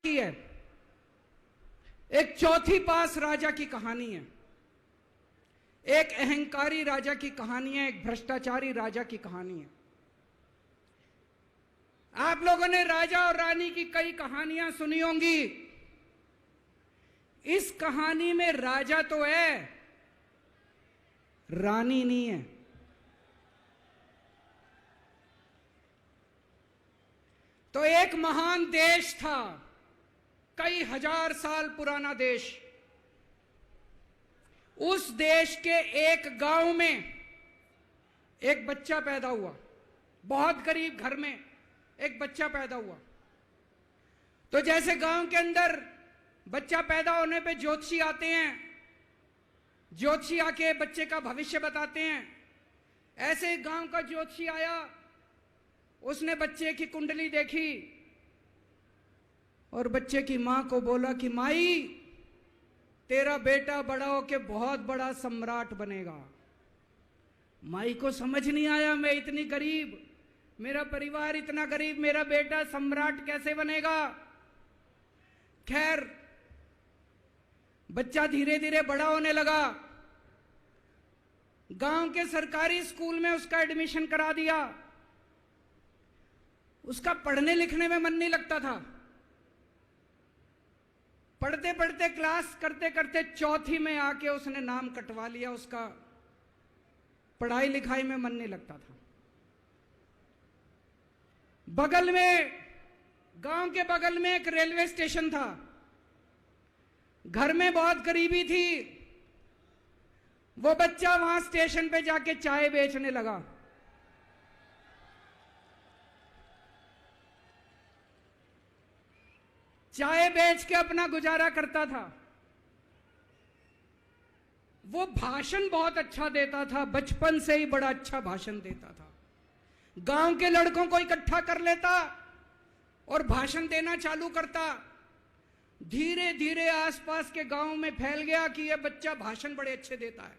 की है। एक चौथी पास राजा की कहानी है, एक अहंकारी राजा की कहानी है, एक भ्रष्टाचारी राजा की कहानी है। आप लोगों ने राजा और रानी की कई कहानियां सुनी होंगी। इस कहानी में राजा तो है, रानी नहीं है। तो एक महान देश था, कई हजार साल पुराना देश। उस देश के एक गांव में एक बच्चा पैदा हुआ, बहुत गरीब घर में एक बच्चा पैदा हुआ। तो जैसे गांव के अंदर बच्चा पैदा होने पे ज्योतिषी आते हैं, ज्योतिषी आके बच्चे का भविष्य बताते हैं, ऐसे गांव का ज्योतिषी आया। उसने बच्चे की कुंडली देखी और बच्चे की मां को बोला कि माई, तेरा बेटा बड़ा होके बहुत बड़ा सम्राट बनेगा। माई को समझ नहीं आया, मैं इतनी गरीब, मेरा परिवार इतना गरीब, मेरा बेटा सम्राट कैसे बनेगा। खैर, बच्चा धीरे धीरे बड़ा होने लगा। गांव के सरकारी स्कूल में उसका एडमिशन करा दिया। उसका पढ़ने लिखने में मन नहीं लगता था। पढ़ते पढ़ते, क्लास करते करते चौथी में आके उसने नाम कटवा लिया। उसका पढ़ाई लिखाई में मन नहीं लगता था। बगल में, गांव के बगल में एक रेलवे स्टेशन था। घर में बहुत गरीबी थी। वो बच्चा वहां स्टेशन पे जाके चाय बेचने लगा। चाय बेच के अपना गुजारा करता था। वो भाषण बहुत अच्छा देता था, बचपन से ही बड़ा अच्छा भाषण देता था। गांव के लड़कों को इकट्ठा कर लेता और भाषण देना चालू करता। धीरे धीरे आसपास के गांव में फैल गया कि यह बच्चा भाषण बड़े अच्छे देता है।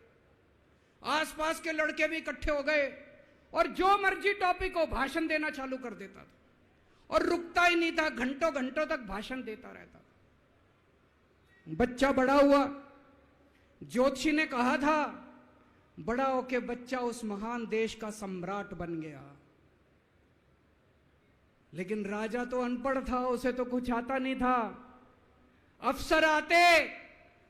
आसपास के लड़के भी इकट्ठे हो गए और जो मर्जी टॉपिक हो भाषण देना चालू कर देता था और रुकता ही नहीं था, घंटों घंटों तक भाषण देता रहता था। बच्चा बड़ा हुआ। ज्योतिषी ने कहा था, बड़ा होके बच्चा उस महान देश का सम्राट बन गया। लेकिन राजा तो अनपढ़ था, उसे तो कुछ आता नहीं था। अफसर आते,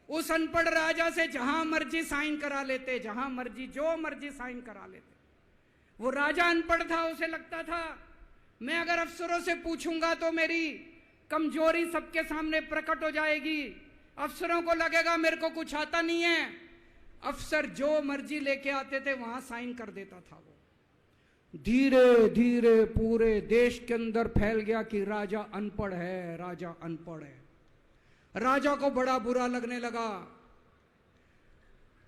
उस अनपढ़ राजा से जहां मर्जी साइन करा लेते, जहां मर्जी जो मर्जी साइन करा लेते। वो राजा अनपढ़ था, उसे लगता था मैं अगर अफसरों से पूछूंगा तो मेरी कमजोरी सबके सामने प्रकट हो जाएगी। अफसरों को लगेगा मेरे को कुछ आता नहीं है। अफसर जो मर्जी लेके आते थे वहां साइन कर देता था। वो धीरे धीरे पूरे देश के अंदर फैल गया कि राजा अनपढ़ है, राजा अनपढ़ है। राजा को बड़ा बुरा लगने लगा।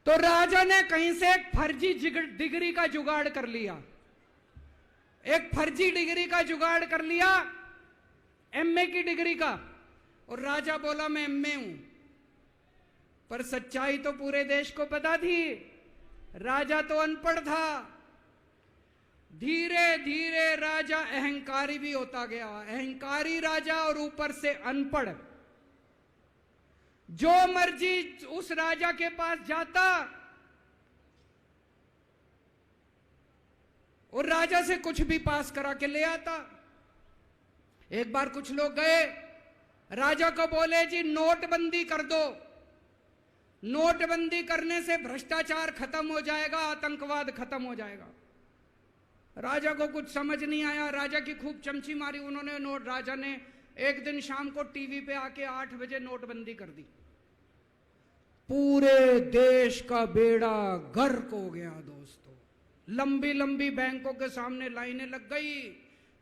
तो राजा ने कहीं से एक फर्जी डिग्री का जुगाड़ कर लिया। एक फर्जी डिग्री का जुगाड़ कर लिया, एमए की डिग्री का। और राजा बोला मैं एमए हूं। पर सच्चाई तो पूरे देश को पता थी, राजा तो अनपढ़ था। धीरे धीरे राजा अहंकारी भी होता गया। अहंकारी राजा और ऊपर से अनपढ़। जो मर्जी उस राजा के पास जाता और राजा से कुछ भी पास करा के ले आता। एक बार कुछ लोग गए, राजा को बोले जी नोटबंदी कर दो। नोटबंदी करने से भ्रष्टाचार खत्म हो जाएगा, आतंकवाद खत्म हो जाएगा। राजा को कुछ समझ नहीं आया। राजा की खूब चमची मारी उन्होंने। राजा ने एक दिन शाम को टीवी पे आके 8 बजे नोटबंदी कर दी। पूरे देश का बेड़ा गर्क हो गया दोस्तों। लंबी लंबी बैंकों के सामने लाइनें लग गई।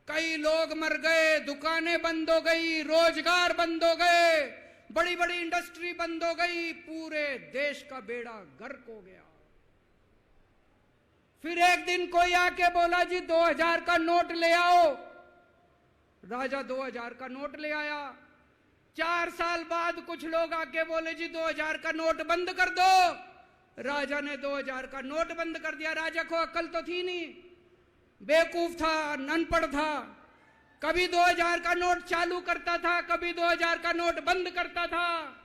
कई लोग मर गए, दुकानें बंद हो गई, रोजगार बंद हो गए, बड़ी बड़ी इंडस्ट्री बंद हो गई। पूरे देश का बेड़ा गर्क हो गया। फिर एक दिन कोई आके बोला जी 2000 का नोट ले आओ। राजा 2000 का नोट ले आया। 4 साल बाद कुछ लोग आके बोले जी 2000 का नोट बंद कर दो। राजा ने 2000 का नोट बंद कर दिया। राजा को अक्ल तो थी नहीं, बेवकूफ था, अनपढ़ था। कभी 2000 का नोट चालू करता था, कभी 2000 का नोट बंद करता था।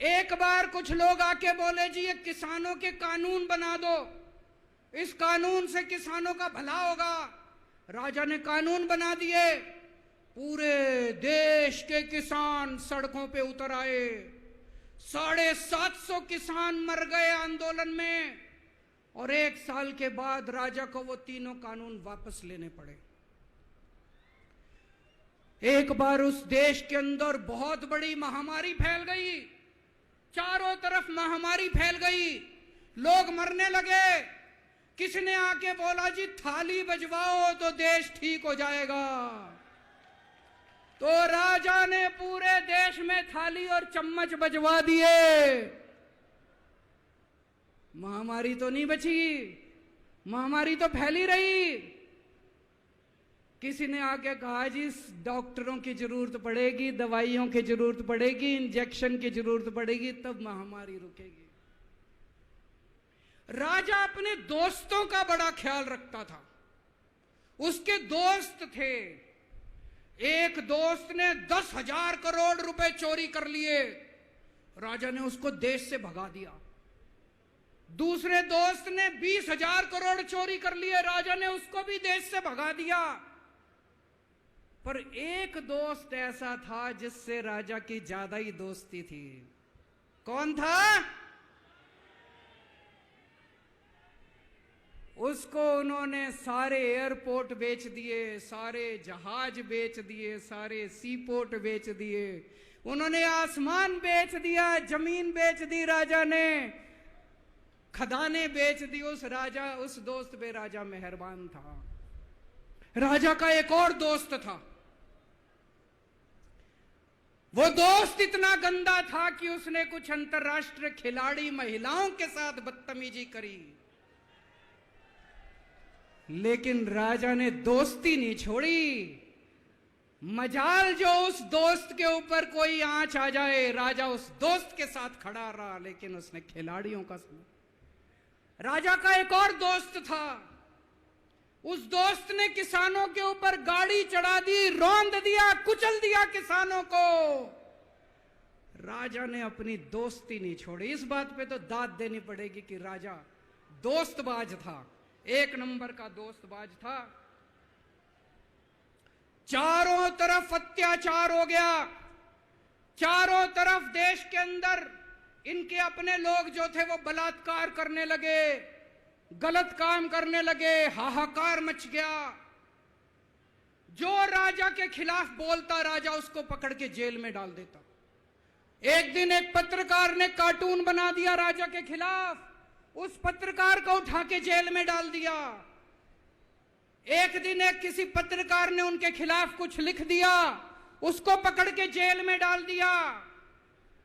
एक बार कुछ लोग आके बोले जी ये किसानों के कानून बना दो, इस कानून से किसानों का भला होगा। राजा ने कानून बना दिए, पूरे देश के किसान सड़कों पे उतर आए। 750 किसान मर गए आंदोलन में, और 1 साल के बाद राजा को वो तीनों कानून वापस लेने पड़े। एक बार उस देश के अंदर बहुत बड़ी महामारी फैल गई, चारों तरफ महामारी फैल गई, लोग मरने लगे। किसी ने आके बोला जी थाली बजवाओ तो देश ठीक हो जाएगा। तो राजा ने पूरे देश में थाली और चम्मच बजवा दिए। महामारी तो नहीं बची, महामारी तो फैली रही। किसी ने आके कहा जी डॉक्टरों की जरूरत पड़ेगी, दवाइयों की जरूरत पड़ेगी, इंजेक्शन की जरूरत पड़ेगी, तब महामारी रुकेगी। राजा अपने दोस्तों का बड़ा ख्याल रखता था। उसके दोस्त थे। एक दोस्त ने 10,000 करोड़ रुपए चोरी कर लिए, राजा ने उसको देश से भगा दिया। दूसरे दोस्त ने 20,000 करोड़ चोरी कर लिए, राजा ने उसको भी देश से भगा दिया। पर एक दोस्त ऐसा था जिससे राजा की ज्यादा ही दोस्ती थी। कौन था? उसको उन्होंने सारे एयरपोर्ट बेच दिए, सारे जहाज बेच दिए, सारे सीपोर्ट बेच दिए, उन्होंने आसमान बेच दिया, जमीन बेच दी राजा ने, खदाने बेच दी। उस दोस्त पे राजा मेहरबान था। राजा का एक और दोस्त था। वो दोस्त इतना गंदा था कि उसने कुछ अंतर्राष्ट्रीय खिलाड़ी महिलाओं के साथ बदतमीजी करी, लेकिन राजा ने दोस्ती नहीं छोड़ी। मजाल जो उस दोस्त के ऊपर कोई आंच आ जाए, राजा उस दोस्त के साथ खड़ा रहा, लेकिन उसने खिलाड़ियों का सुना। राजा का एक और दोस्त था। उस दोस्त ने किसानों के ऊपर गाड़ी चढ़ा दी, रौंद दिया, कुचल दिया किसानों को। राजा ने अपनी दोस्ती नहीं छोड़ी। इस बात पे तो दाद देनी पड़ेगी कि राजा दोस्तबाज था, एक नंबर का दोस्तबाज था। चारों तरफ अत्याचार हो गया, चारों तरफ देश के अंदर इनके अपने लोग जो थे वो बलात्कार करने लगे, गलत काम करने लगे, हाहाकार मच गया। जो राजा के खिलाफ बोलता, राजा उसको पकड़ के जेल में डाल देता। एक दिन एक पत्रकार ने कार्टून बना दिया राजा के खिलाफ, उस पत्रकार को उठा के जेल में डाल दिया। एक दिन एक किसी पत्रकार ने उनके खिलाफ कुछ लिख दिया, उसको पकड़ के जेल में डाल दिया।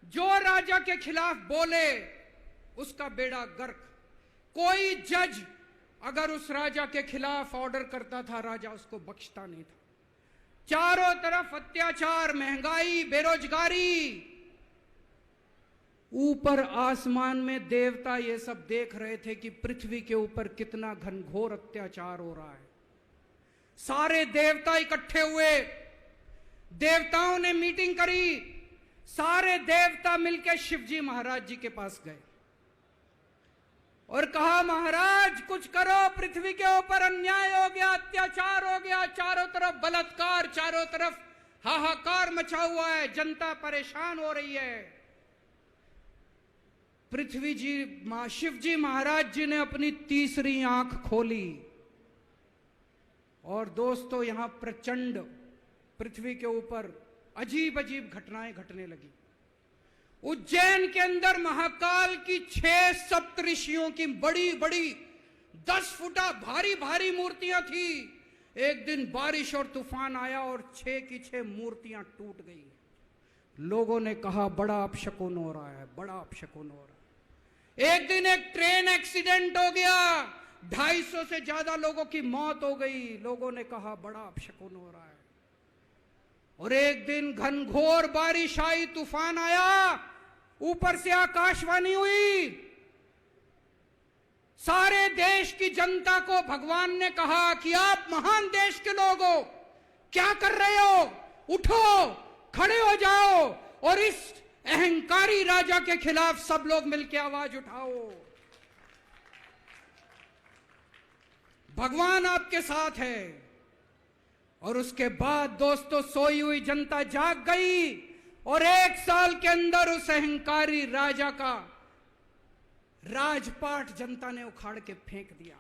जो राजा के खिलाफ बोले उसका बेड़ा गर्क। कोई जज अगर उस राजा के खिलाफ ऑर्डर करता था, राजा उसको बख्शता नहीं था। चारों तरफ अत्याचार, महंगाई, बेरोजगारी। ऊपर आसमान में देवता ये सब देख रहे थे कि पृथ्वी के ऊपर कितना घनघोर अत्याचार हो रहा है। सारे देवता इकट्ठे हुए, देवताओं ने मीटिंग करी। सारे देवता मिलकर शिवजी महाराज जी के पास गए और कहा, महाराज कुछ करो, पृथ्वी के ऊपर अन्याय हो गया, अत्याचार हो गया, चारों तरफ बलात्कार, चारों तरफ हाहाकार मचा हुआ है, जनता परेशान हो रही है। पृथ्वी जी, शिवजी महाराज जी ने अपनी तीसरी आंख खोली और दोस्तों यहां प्रचंड पृथ्वी के ऊपर अजीब अजीब घटनाएं घटने लगी। उज्जैन के अंदर महाकाल की 6 सप्तऋषियों की बड़ी बड़ी 10 फुटा भारी भारी मूर्तियां थी। एक दिन बारिश और तूफान आया और 6 की 6 मूर्तियां टूट गई। लोगों ने कहा बड़ा अपशकुन हो रहा है, बड़ा अपशकुन हो रहा है। एक दिन एक ट्रेन एक्सीडेंट हो गया, 250 से ज्यादा लोगों की मौत हो गई। लोगों ने कहा बड़ा अपशकुन हो रहा है। और एक दिन घनघोर बारिश आई, तूफान आया, ऊपर से आकाशवाणी हुई, सारे देश की जनता को भगवान ने कहा कि आप महान देश के लोग हो, क्या कर रहे हो, उठो, खड़े हो जाओ और इस अहंकारी राजा के खिलाफ सब लोग मिलकर आवाज उठाओ। भगवान आपके साथ है। और उसके बाद दोस्तों, सोई हुई जनता जाग गई और 1 साल के अंदर उस अहंकारी राजा का राजपाट जनता ने उखाड़ के फेंक दिया।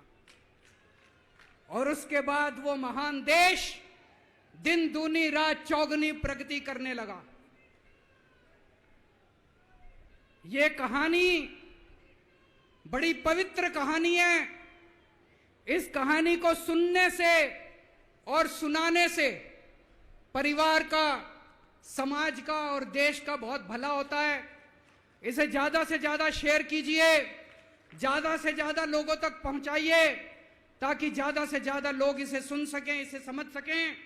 और उसके बाद वो महान देश दिन दूनी रात चौगुनी प्रगति करने लगा। ये कहानी बड़ी पवित्र कहानी है। इस कहानी को सुनने से और सुनाने से परिवार का, समाज का और देश का बहुत भला होता है। इसे ज्यादा से ज्यादा शेयर कीजिए, ज्यादा से ज्यादा लोगों तक पहुंचाइए, ताकि ज्यादा से ज्यादा लोग इसे सुन सकें, इसे समझ सकें।